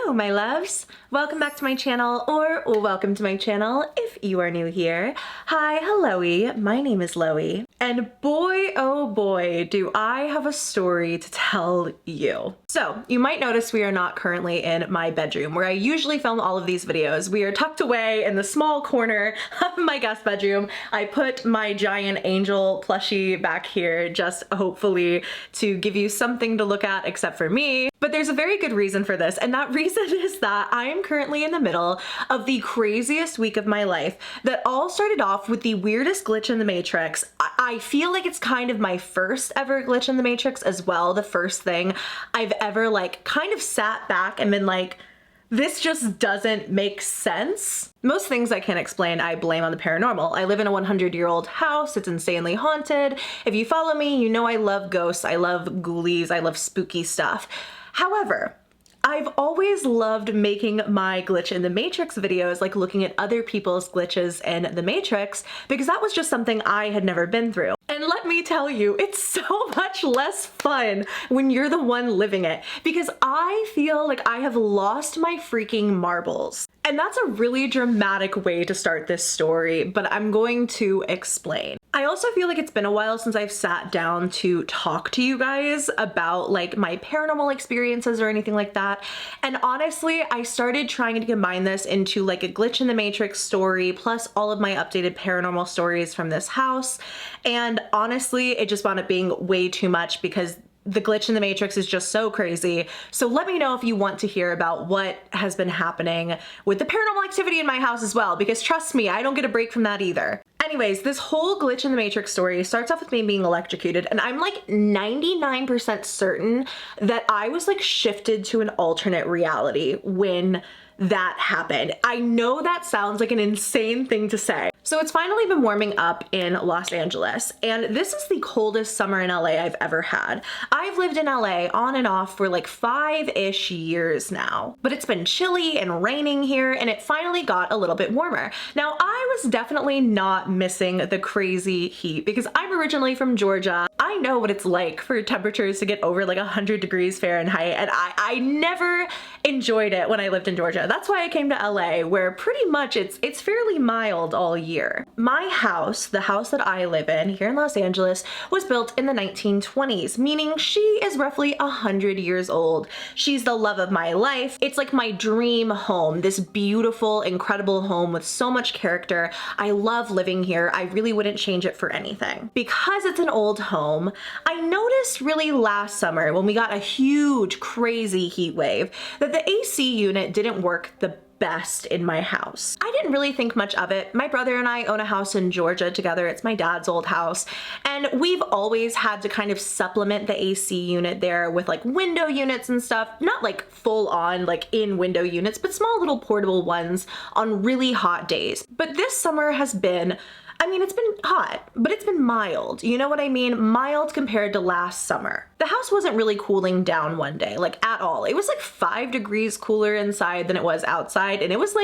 Hello, my loves. Welcome back to my channel, or welcome to my channel if you are new here. Hi, helloey. My name is Loey, and boy, oh boy, do I have a story to tell you. So, you might notice we are not currently in my bedroom, where I usually film all of these videos. We are tucked away in the small corner of my guest bedroom. I put my giant angel plushie back here, just hopefully to give you something to look at except for me. But there's a very good reason for this, and that reason is that I am currently in the middle of the craziest week of my life that all started off with the weirdest glitch in the Matrix. I feel like it's kind of my first ever glitch in the Matrix as well. The first thing I've ever kind of sat back and been like, this just doesn't make sense. Most things I can't explain, I blame on the paranormal. I live in a 100-year-old house. It's insanely haunted. If you follow me, you know I love ghosts. I love ghoulies. I love spooky stuff. However, I've always loved making my glitch in the Matrix videos, like looking at other people's glitches in the Matrix, because that was just something I had never been through. And let me tell you, it's so much less fun when you're the one living it, because I feel like I have lost my freaking marbles. And that's a really dramatic way to start this story, but I'm going to explain. I also feel like it's been a while since I've sat down to talk to you guys about my paranormal experiences or anything like that. And honestly, I started trying to combine this into a glitch in the Matrix story, plus all of my updated paranormal stories from this house. And honestly, it just wound up being way too much because the glitch in the Matrix is just so crazy. So let me know if you want to hear about what has been happening with the paranormal activity in my house as well, because trust me, I don't get a break from that either. Anyways, this whole glitch in the Matrix story starts off with me being electrocuted, and I'm 99% certain that I was shifted to an alternate reality when that happened. I know that sounds like an insane thing to say. So it's finally been warming up in Los Angeles, and this is the coldest summer in LA I've ever had. I've lived in LA on and off for 5-ish years now, but it's been chilly and raining here, and it finally got a little bit warmer. Now, I was definitely not missing the crazy heat because I'm originally from Georgia. I know what it's like for temperatures to get over 100 degrees Fahrenheit, and I never enjoyed it when I lived in Georgia. That's why I came to LA, where pretty much it's fairly mild all year. My house, the house that I live in here in Los Angeles, was built in the 1920s, meaning she is roughly 100 years old. She's the love of my life. It's like my dream home, this beautiful, incredible home with so much character. I love living here. I really wouldn't change it for anything. Because it's an old home, I noticed really last summer when we got a huge, crazy heat wave that the AC unit didn't work the best in my house. I didn't really think much of it. My brother and I own a house in Georgia together. It's my dad's old house, and we've always had to kind of supplement the AC unit there with window units and stuff. Not full on in window units, but small little portable ones on really hot days. But this summer has been, it's been hot, but it's been mild. You know what I mean? Mild compared to last summer. The house wasn't really cooling down one day, at all. It was 5 degrees cooler inside than it was outside, and it was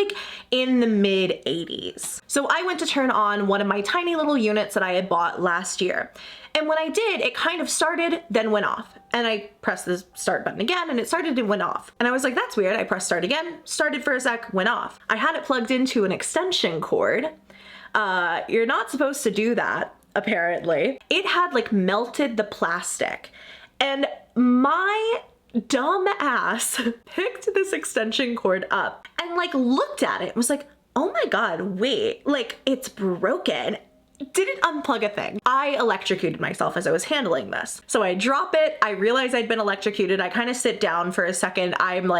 in the mid 80s. So I went to turn on one of my tiny little units that I had bought last year. And when I did, it kind of started, then went off. And I pressed the start button again, and it started and went off. And I was like, that's weird. I pressed start again, started for a sec, went off. I had it plugged into an extension cord. You're not supposed to do that, apparently. It had melted the plastic, and my dumb ass picked this extension cord up and looked at it and was like, oh my God, wait, it's broken. Didn't unplug a thing. I electrocuted myself as I was handling this. So I drop it, I realize I'd been electrocuted, I kind of sit down for a second, I'm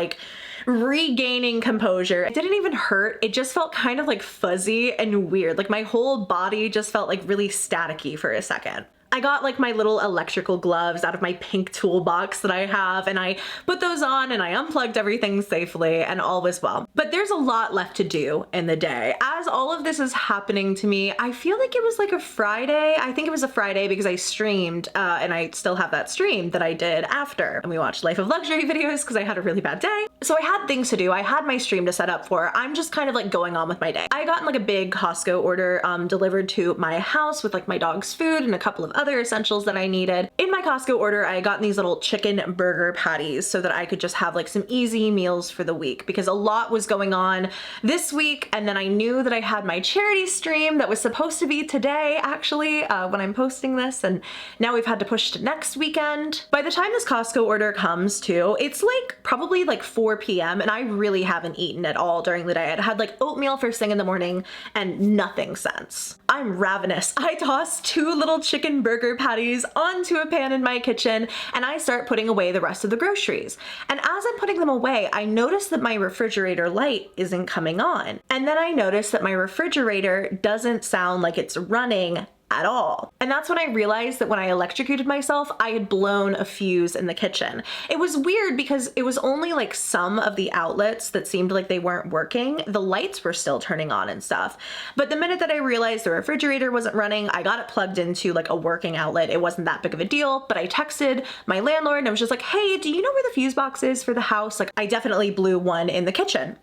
regaining composure. It didn't even hurt, it just felt kind of fuzzy and weird. My whole body just felt really staticky for a second. I got my little electrical gloves out of my pink toolbox that I have, and I put those on and I unplugged everything safely, and all was well. But there's a lot left to do in the day. As all of this is happening to me, I feel like it was a Friday. I think it was a Friday because I streamed, and I still have that stream that I did after. And we watched Life of Luxury videos because I had a really bad day. So I had things to do. I had my stream to set up for. I'm just kind of going on with my day. I got a big Costco order delivered to my house with my dog's food and a couple of other other essentials that I needed. In my Costco order, I had gotten these little chicken burger patties so that I could just have like some easy meals for the week, because a lot was going on this week. And then I knew that I had my charity stream that was supposed to be today, actually, when I'm posting this, and now we've had to push to next weekend. By the time this Costco order comes too, it's like probably like 4 p.m. and I really haven't eaten at all during the day. I'd had like oatmeal first thing in the morning and nothing since. I'm ravenous. I toss 2 little chicken burger patties onto a pan in my kitchen and I start putting away the rest of the groceries. And as I'm putting them away, I notice that my refrigerator light isn't coming on. And then I notice that my refrigerator doesn't sound like it's running at all. And that's when I realized that when I electrocuted myself, I had blown a fuse in the kitchen. It was weird because it was only like some of the outlets that seemed like they weren't working. The lights were still turning on and stuff. But the minute that I realized the refrigerator wasn't running, I got it plugged into like a working outlet. It wasn't that big of a deal, but I texted my landlord and I was just like, hey, do you know where the fuse box is for the house? Like, I definitely blew one in the kitchen.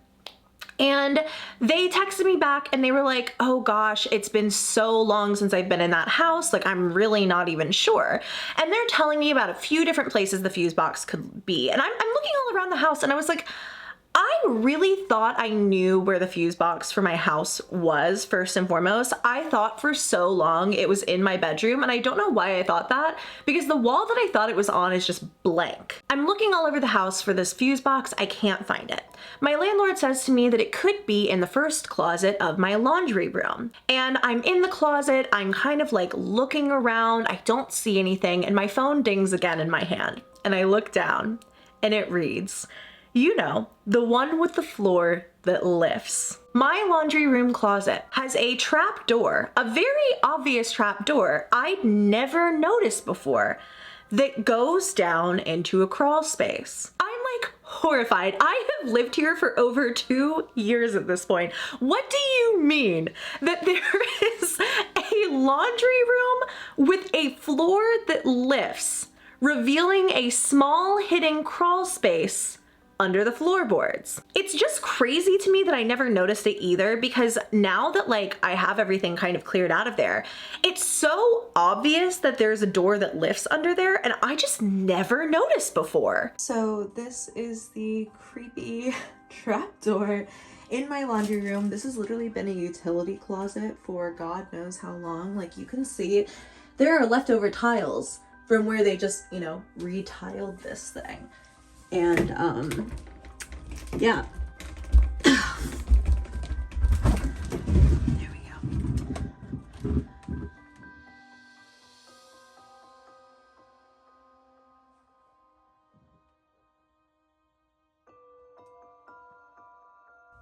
And they texted me back and they were like, oh gosh, it's been so long since I've been in that house. Like, I'm really not even sure. And they're telling me about a few different places the fuse box could be. And I'm looking all around the house and I was like, I really thought I knew where the fuse box for my house was, first and foremost. I thought for so long it was in my bedroom, and I don't know why I thought that, because the wall that I thought it was on is just blank. I'm looking all over the house for this fuse box. I can't find it. My landlord says to me that it could be in the first closet of my laundry room. And I'm in the closet, I'm kind of like looking around, I don't see anything, and my phone dings again in my hand. And I look down, and it reads, you know, the one with the floor that lifts. My laundry room closet has a trap door, a very obvious trap door I'd never noticed before, that goes down into a crawl space. I'm like horrified. I have lived here for over 2 years at this point. What do you mean that there is a laundry room with a floor that lifts, revealing a small hidden crawl space under the floorboards? It's just crazy to me that I never noticed it either, because now that like I have everything kind of cleared out of there, it's so obvious that there's a door that lifts under there and I just never noticed before. So this is the creepy trap door in my laundry room. This has literally been a utility closet for God knows how long. Like, you can see there are leftover tiles from where they just, you know, retiled this thing. And yeah. There we go.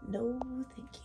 No, thank you.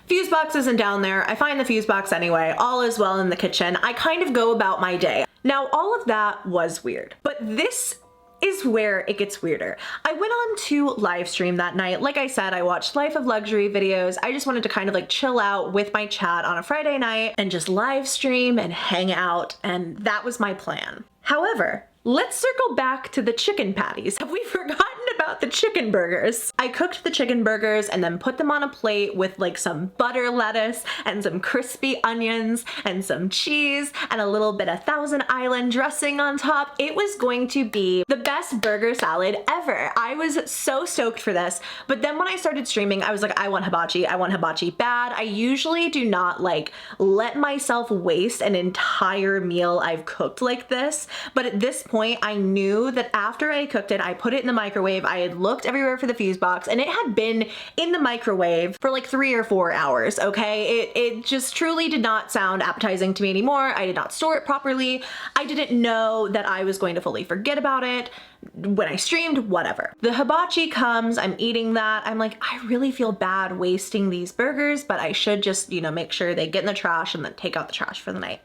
Fuse box isn't down there. I find the fuse box anyway. All is well in the kitchen. I kind of go about my day. Now, all of that was weird, but this is where it gets weirder. I went on to live stream that night. Like I said, I watched Life of Luxury videos. I just wanted to kind of like chill out with my chat on a Friday night and just live stream and hang out, and that was my plan. However, let's circle back to the chicken patties. Have we forgotten about the chicken burgers? I cooked the chicken burgers and then put them on a plate with like some butter lettuce and some crispy onions and some cheese and a little bit of Thousand Island dressing on top. It was going to be the best burger salad ever. I was so stoked for this. But then when I started streaming, I was like, I want hibachi. I want hibachi bad. I usually do not like let myself waste an entire meal I've cooked like this. But at this point, I knew that after I cooked it, I put it in the microwave. I had looked everywhere for the fuse box and it had been in the microwave for like 3 or 4 hours, okay? It just truly did not sound appetizing to me anymore. I did not store it properly. I didn't know that I was going to fully forget about it when I streamed, whatever. The hibachi comes, I'm eating that. I'm like, I really feel bad wasting these burgers, but I should just, you know, make sure they get in the trash and then take out the trash for the night.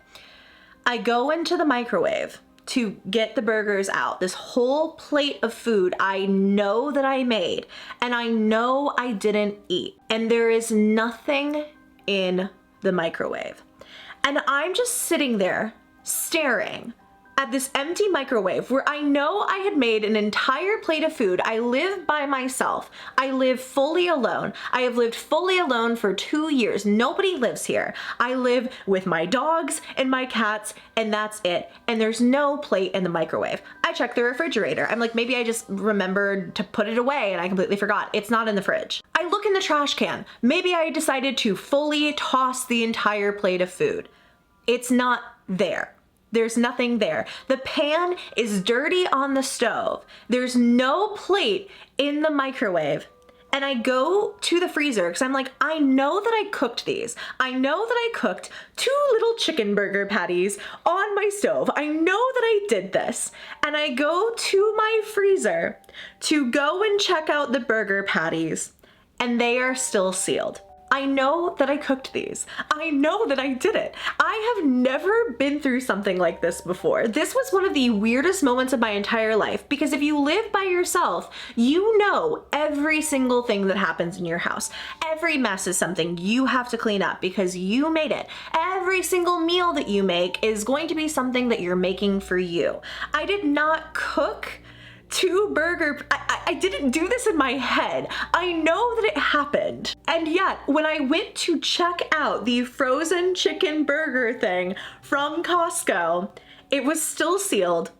I go into the microwave to get the burgers out. This whole plate of food I know that I made and I know I didn't eat. And there is nothing in the microwave. And I'm just sitting there staring at this empty microwave where I know I had made an entire plate of food. I live by myself. I live fully alone. I have lived fully alone for 2 years. Nobody lives here. I live with my dogs and my cats, and that's it. And there's no plate in the microwave. I checked the refrigerator. I'm like, maybe I just remembered to put it away and I completely forgot. It's not in the fridge. I look in the trash can. Maybe I decided to fully toss the entire plate of food. It's not there. There's nothing there. The pan is dirty on the stove. There's no plate in the microwave. And I go to the freezer because I'm like, I know that I cooked these. I know that I cooked 2 little chicken burger patties on my stove. I know that I did this. And I go to my freezer to go and check out the burger patties, and they are still sealed. I know that I cooked these. I know that I did it. I have never been through something like this before. This was one of the weirdest moments of my entire life, because if you live by yourself, you know every single thing that happens in your house. Every mess is something you have to clean up because you made it. Every single meal that you make is going to be something that you're making for you. I did not cook 2 burger, I didn't do this in my head. I know that it happened. And yet, when I went to check out the frozen chicken burger thing from Costco, it was still sealed,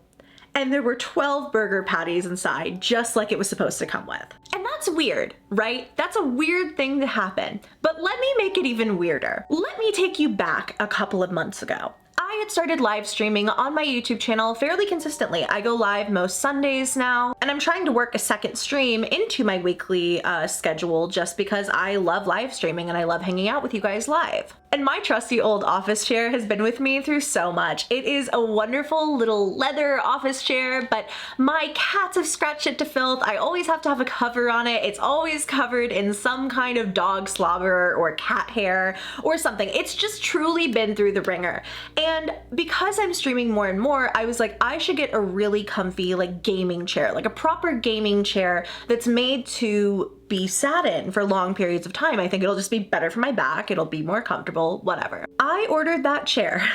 and there were 12 burger patties inside, just like it was supposed to come with. And that's weird, right? That's a weird thing to happen. But let me make it even weirder. Let me take you back a couple of months ago. I had started live streaming on my YouTube channel fairly consistently. I go live most Sundays now, and I'm trying to work a second stream into my weekly schedule just because I love live streaming and I love hanging out with you guys live. And my trusty old office chair has been with me through so much. It is a wonderful little leather office chair, but my cats have scratched it to filth. I always have to have a cover on it. It's always covered in some kind of dog slobber or cat hair or something. It's just truly been through the ringer. And because I'm streaming more and more, I was like, I should get a really comfy like gaming chair, like a proper gaming chair that's made to be sat in for long periods of time. I think it'll just be better for my back. It'll be more comfortable, whatever. I ordered that chair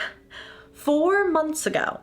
4 months ago,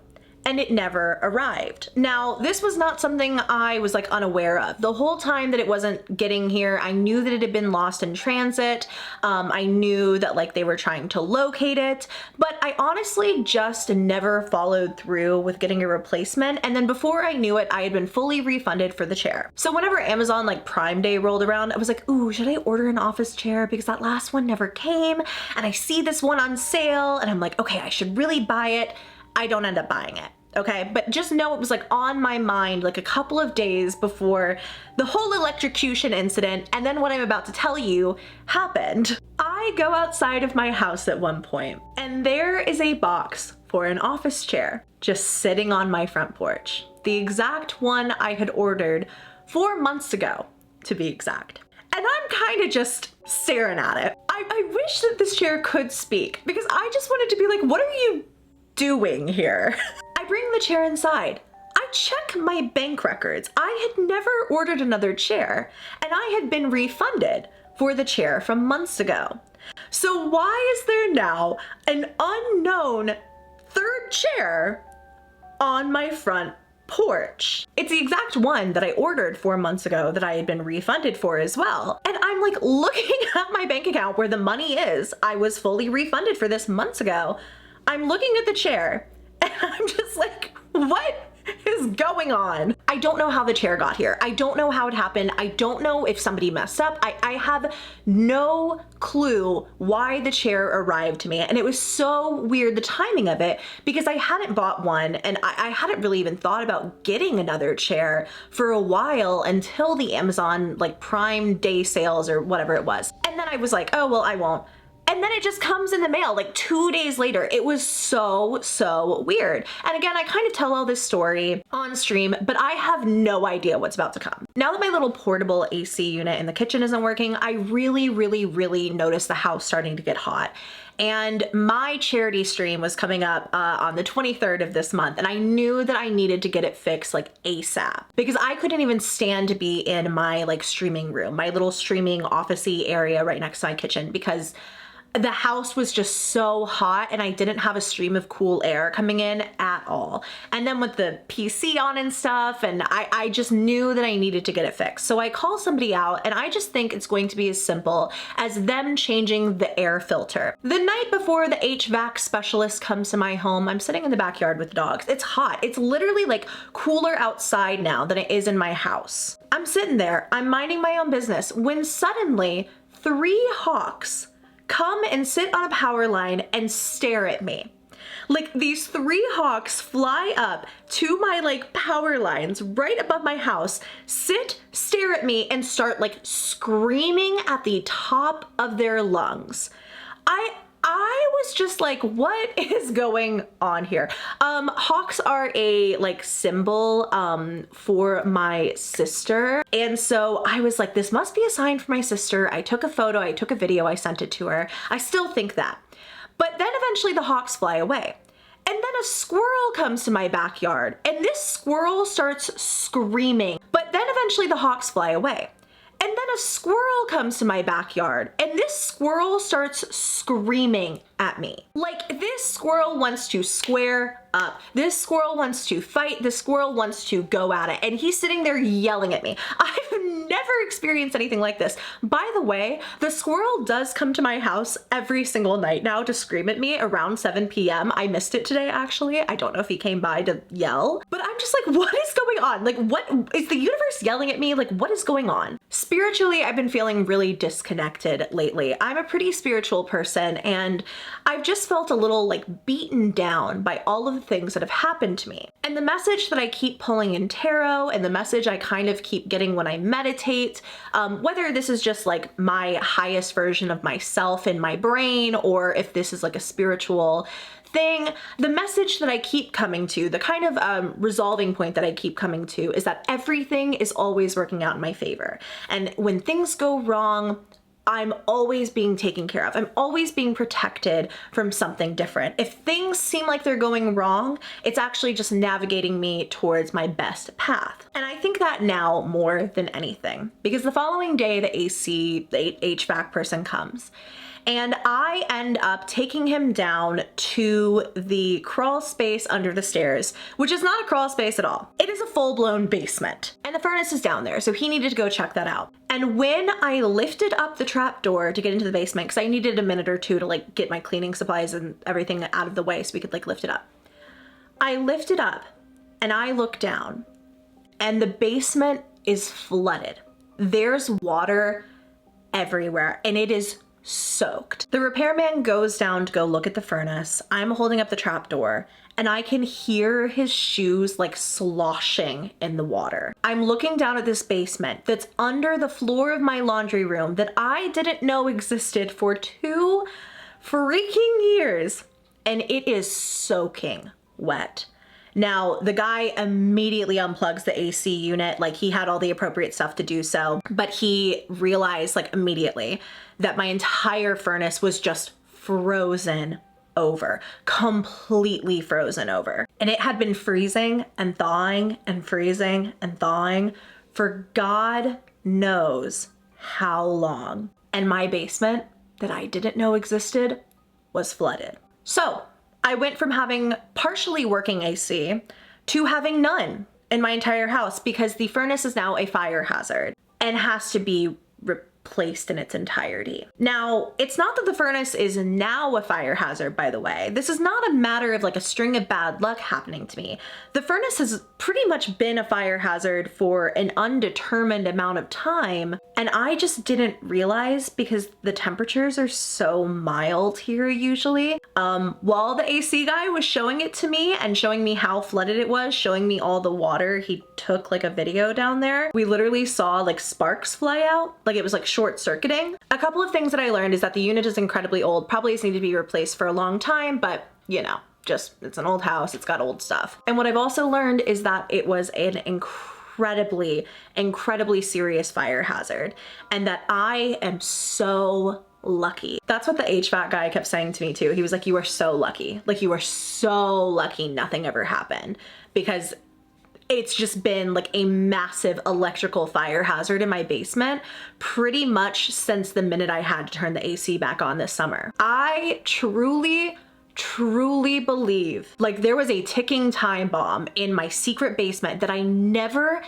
and it never arrived. Now, this was not something I was like unaware of. The whole time that it wasn't getting here, I knew that it had been lost in transit. I knew that like they were trying to locate it, but I honestly just never followed through with getting a replacement. And then before I knew it, I had been fully refunded for the chair. So whenever Amazon like Prime Day rolled around, I was like, ooh, should I order an office chair? Because that last one never came. And I see this one on sale and I'm like, okay, I should really buy it. I don't end up buying it. Okay, but just know it was like on my mind like a couple of days before the whole electrocution incident, and then what I'm about to tell you happened. I go outside of my house at one point, and there is a box for an office chair just sitting on my front porch. The exact one I had ordered 4 months ago, to be exact. And I'm kind of just staring at it. I wish that this chair could speak, because I just wanted to be like, what are you doing here? I bring the chair inside. I check my bank records. I had never ordered another chair, and I had been refunded for the chair from months ago. So why is there now an unknown third chair on my front porch? It's the exact one that I ordered 4 months ago that I had been refunded for as well. And I'm like looking at my bank account where the money is. I was fully refunded for this months ago. I'm looking at the chair and I'm just like, what is going on? I don't know how the chair got here. I don't know how it happened. I don't know if somebody messed up. I have no clue why the chair arrived to me. And it was so weird, the timing of it, because I hadn't bought one and I hadn't really even thought about getting another chair for a while until the Amazon like Prime Day sales or whatever it was. And then I was like, oh, well, I won't. And then it just comes in the mail like 2 days later. It was so weird. And again, I kind of tell all this story on stream, but I have no idea what's about to come. Now that my little portable AC unit in the kitchen isn't working, I really noticed the house starting to get hot. And my charity stream was coming up on the 23rd of this month, and I knew that I needed to get it fixed like ASAP, because I couldn't even stand to be in my like streaming room, my little streaming office-y area right next to my kitchen, because the house was just so hot and I didn't have a stream of cool air coming in at all. And then with the PC on and stuff, and I just knew that I needed to get it fixed. So I call somebody out, and I just think it's going to be as simple as them changing the air filter. The night before the HVAC specialist comes to my home, I'm sitting in the backyard with the dogs. It's hot. It's literally like cooler outside now than it is in my house. I'm sitting there, I'm minding my own business, when suddenly 3 hawks come and sit on a power line and stare at me. Like, these 3 hawks fly up to my like power lines right above my house, sit, stare at me, and start like screaming at the top of their lungs. I was just like, what is going on here? Hawks are a like symbol for my sister. And so I was like, this must be a sign for my sister. I took a photo, I took a video, I sent it to her. I still think that. But then eventually the hawks fly away. And then a squirrel comes to my backyard, and this squirrel starts screaming. But then eventually the hawks fly away. And then a squirrel comes to my backyard, and this squirrel starts screaming at me. Like, this squirrel wants to square up. This squirrel wants to fight. This squirrel wants to go at it. And he's sitting there yelling at me. I've never experienced anything like this. By the way, the squirrel does come to my house every single night now to scream at me around 7 p.m. I missed it today, actually. I don't know if he came by to yell, but I'm just like, what is going on? Like, what is the universe yelling at me? Like, what is going on? Spiritually, I've been feeling really disconnected lately. I'm a pretty spiritual person, and I've just felt a little like beaten down by all of the things that have happened to me. And the message that I keep pulling in tarot, and the message I kind of keep getting when I meditate, whether this is just like my highest version of myself in my brain, or if this is like a spiritual thing, the message that I keep coming to, the kind of resolving point that I keep coming to, is that everything is always working out in my favor. And when things go wrong, I'm always being taken care of. I'm always being protected from something different. If things seem like they're going wrong, it's actually just navigating me towards my best path. And I think that now more than anything, because the following day, the HVAC person comes, and I end up taking him down to the crawl space under the stairs, which is not a crawl space at all. It is a full-blown basement, and the furnace is down there, so he needed to go check that out. And when I lifted up the trap door to get into the basement, because I needed a minute or two to like get my cleaning supplies and everything out of the way so we could like lift it up. I lift it up and I look down, and the basement is flooded. There's water everywhere, and it is soaked. The repairman goes down to go look at the furnace. I'm holding up the trap door, and I can hear his shoes like sloshing in the water. I'm looking down at this basement that's under the floor of my laundry room that I didn't know existed for 2 freaking years, and it is soaking wet. Now, the guy immediately unplugs the AC unit, like he had all the appropriate stuff to do so, but he realized like immediately that my entire furnace was just frozen over, completely frozen over. And it had been freezing and thawing and freezing and thawing for God knows how long. And my basement that I didn't know existed was flooded. So I went from having partially working AC to having none in my entire house, because the furnace is now a fire hazard and has to be replaced in its entirety. Now, it's not that the furnace is now a fire hazard, by the way. This is not a matter of like a string of bad luck happening to me. The furnace has pretty much been a fire hazard for an undetermined amount of time, and I just didn't realize because the temperatures are so mild here usually. While the AC guy was showing it to me and showing me how flooded it was, showing me all the water, he took like a video down there. We literally saw like sparks fly out, like it was like short circuiting. A couple of things that I learned is that the unit is incredibly old, probably has needed to be replaced for a long time, but you know, just it's an old house, it's got old stuff. And what I've also learned is that it was an incredibly serious fire hazard, and that I am so lucky. That's what the HVAC guy kept saying to me too. He was like, you are so lucky. Like, you are so lucky nothing ever happened, because it's just been like a massive electrical fire hazard in my basement pretty much since the minute I had to turn the AC back on this summer. I truly believe like there was a ticking time bomb in my secret basement that I never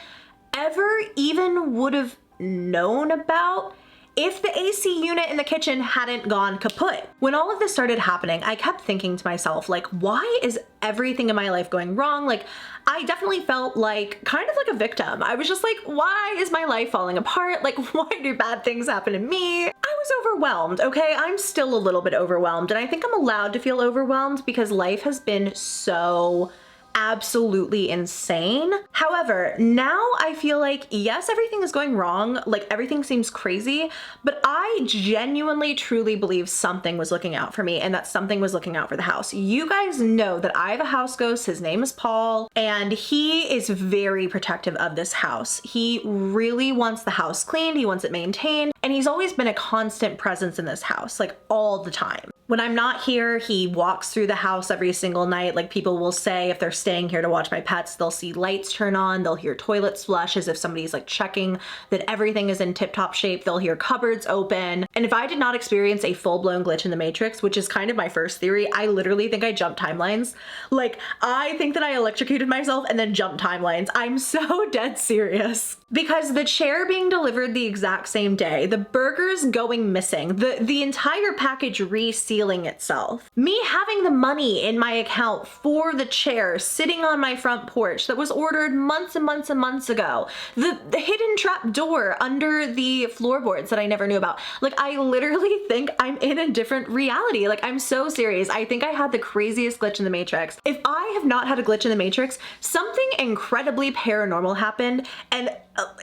ever even would have known about if the AC unit in the kitchen hadn't gone kaput. When all of this started happening, I kept thinking to myself, like, why is everything in my life going wrong? Like, I definitely felt like kind of like a victim. I was just like, why is my life falling apart? Like, why do bad things happen to me? I was overwhelmed, okay? I'm still a little bit overwhelmed, and I think I'm allowed to feel overwhelmed because life has been so absolutely insane. However, now I feel like, yes, everything is going wrong, like everything seems crazy, but I genuinely truly believe something was looking out for me, and that something was looking out for the house. You guys know that I have a house ghost. His name is Paul, and he is very protective of this house. He really wants the house cleaned, he wants it maintained, and he's always been a constant presence in this house, like all the time. When I'm not here, he walks through the house every single night. Like, people will say if they're staying here to watch my pets, they'll see lights turn on, they'll hear toilets flush as if somebody's like checking that everything is in tip-top shape, they'll hear cupboards open. And if I did not experience a full-blown glitch in the Matrix, which is kind of my first theory, I literally think I jumped timelines. Like, I think that I electrocuted myself and then jumped timelines. I'm so dead serious. Because the chair being delivered the exact same day, the burgers going missing, the entire package resealing itself, me having the money in my account for the chair sitting on my front porch that was ordered months and months and months ago, the hidden trap door under the floorboards that I never knew about. Like, I literally think I'm in a different reality. Like, I'm so serious. I think I had the craziest glitch in the Matrix. If I have not had a glitch in the Matrix, something incredibly paranormal happened, and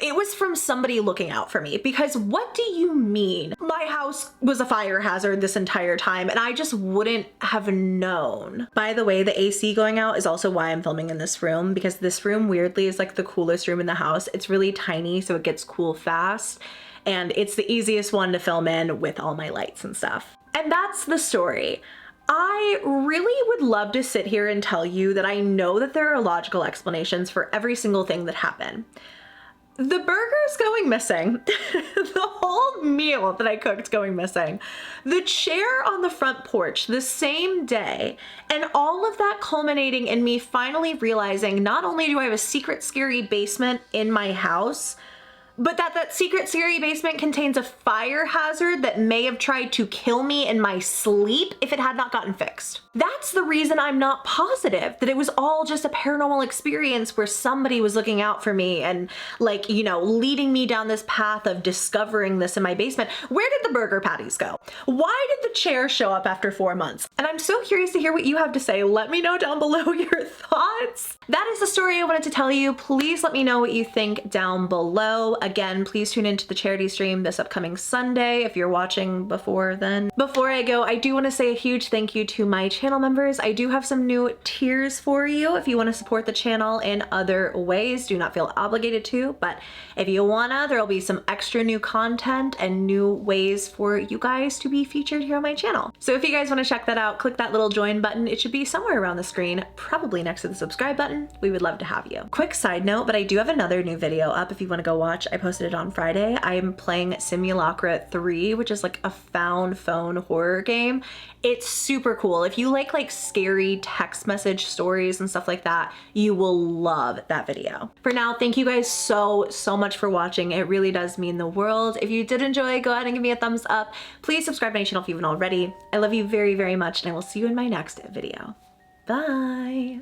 it was from somebody looking out for me. Because what do you mean my house was a fire hazard this entire time and I just wouldn't have known? By the way, the AC going out is also why I'm filming in this room, because this room weirdly is like the coolest room in the house. It's really tiny, so it gets cool fast, and it's the easiest one to film in with all my lights and stuff. And that's the story. I really would love to sit here and tell you that I know that there are logical explanations for every single thing that happened. The burgers going missing, the whole meal that I cooked going missing, the chair on the front porch the same day, and all of that culminating in me finally realizing not only do I have a secret scary basement in my house, but that secret scary basement contains a fire hazard that may have tried to kill me in my sleep if it had not gotten fixed. That's the reason I'm not positive that it was all just a paranormal experience where somebody was looking out for me and, like, you know, leading me down this path of discovering this in my basement. Where did the burger patties go? Why did the chair show up after 4 months? And I'm so curious to hear what you have to say. Let me know down below your thoughts. That is the story I wanted to tell you. Please let me know what you think down below. Again, please tune into the charity stream this upcoming Sunday if you're watching before then. Before I go, I do want to say a huge thank you to my channel members. I do have some new tiers for you if you want to support the channel in other ways. Do not feel obligated to, but if you wanna, there'll be some extra new content and new ways for you guys to be featured here on my channel. So if you guys want to check that out, click that little join button. It should be somewhere around the screen, probably next to the subscribe button. We would love to have you. Quick side note, but I do have another new video up if you want to go watch. I posted it on Friday. I'm playing Simulacra 3, which is like a found phone horror game. It's super cool. If you like scary text message stories and stuff like that, you will love that video. For now, thank you guys so much for watching. It really does mean the world. If you did enjoy, go ahead and give me a thumbs up. Please subscribe to my channel if you haven't already. I love you very much, and I will see you in my next video. Bye.